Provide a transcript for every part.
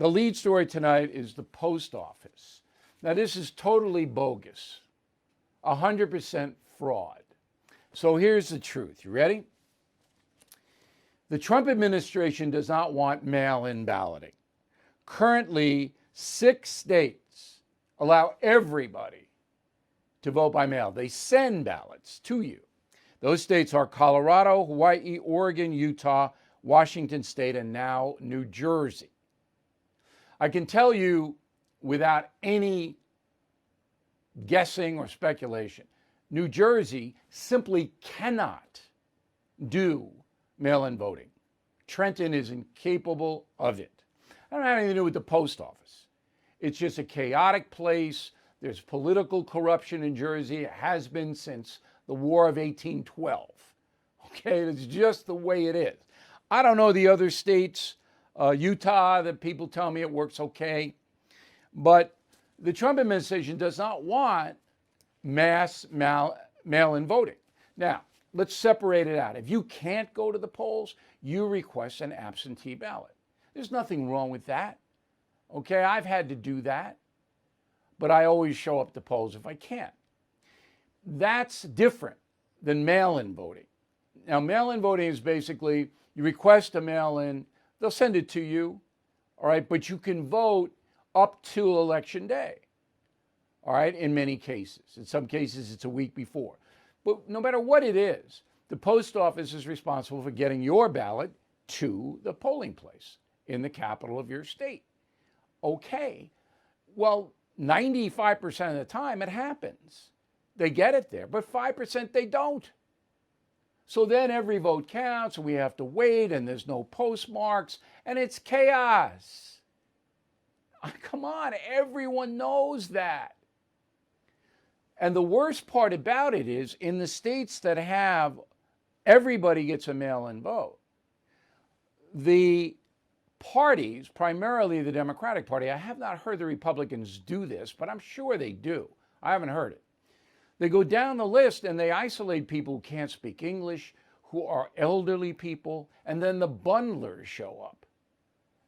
The lead story tonight is the post office. Now, this is totally bogus, 100% fraud. So here's the truth. You ready? The Trump administration does not want mail-in balloting. Currently, 6 states allow everybody to vote by mail. They send ballots to you. Those states are Colorado, Hawaii, Oregon, Utah, Washington State, and now New Jersey. I can tell you without any guessing or speculation, New Jersey simply cannot do mail-in voting. Trenton is incapable of it. I don't have anything to do with the post office. It's just a chaotic place. There's political corruption in Jersey. It has been since the War of 1812. Okay, it's just the way it is. I don't know the other states, Utah, that people tell me it works okay. But the Trump administration does not want mass mail-in voting. Now, let's separate it out. If you can't go to the polls, you request an absentee ballot. There's nothing wrong with that. Okay, I've had to do that, but I always show up to polls if I can. That's different than mail-in voting. Now, mail-in voting is basically you request a mail-in, they'll send it to you, all right, but you can vote up to Election Day, all right, in many cases. In some cases, it's a week before. But no matter what it is, the post office is responsible for getting your ballot to the polling place in the capital of your state. Okay, well, 95% of the time it happens. They get it there, but 5% they don't. So then every vote counts, and we have to wait, and there's no postmarks, and it's chaos. Come on, everyone knows that. And the worst part about it is in the states that have everybody gets a mail-in vote, the parties, primarily the Democratic Party, I have not heard the Republicans do this, but I'm sure they do. I haven't heard it. They go down the list and they isolate people who can't speak English, who are elderly people, and then the bundlers show up.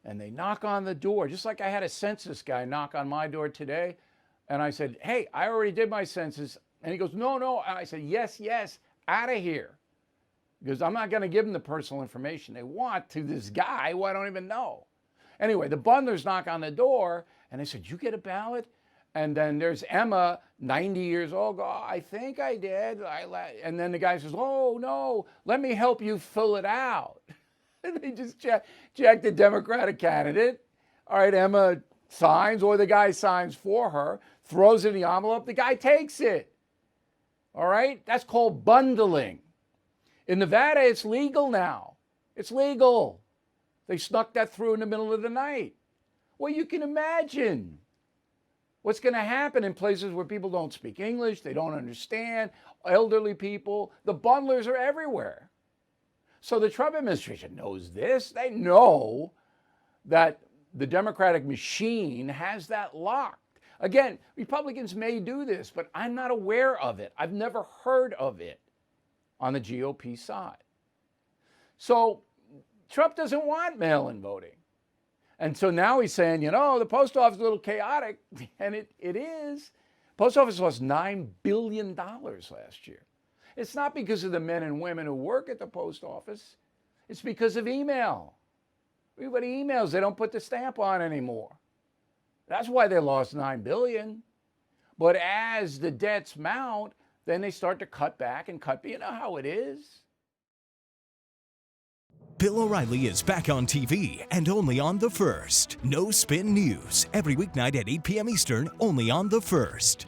And they knock on the door, just like I had a census guy knock on my door today. And I said, hey, I already did my census. And he goes, no, no. And I said, yes, yes, out of here. Because I'm not going to give them the personal information they want to this guy who I don't even know. Anyway, the bundlers knock on the door, and they said, you get a ballot? And then there's Emma, 90 years old, oh, I think I did. And then the guy says, oh, no, let me help you fill it out. And they just check the Democratic candidate. All right, Emma signs, or the guy signs for her, throws it in the envelope, the guy takes it. All right, that's called bundling. In Nevada, it's legal now. It's legal. They snuck that through in the middle of the night. Well, you can imagine what's going to happen in places where people don't speak English, they don't understand, elderly people. The bundlers are everywhere. So the Trump administration knows this. They know that the Democratic machine has that locked. Again, Republicans may do this, but I'm not aware of it. I've never heard of it on the GOP side. So Trump doesn't want mail-in voting. And so now he's saying, you know, the post office is a little chaotic, and it is. Post office lost $9 billion last year. It's not because of the men and women who work at the post office. It's because of email. Everybody emails, they don't put the stamp on anymore. That's why they lost $9 billion. But as the debts mount, then they start to cut back and cut. You know how it is. Bill O'Reilly is back on TV and only on The First. No Spin News, every weeknight at 8 p.m. Eastern, only on The First.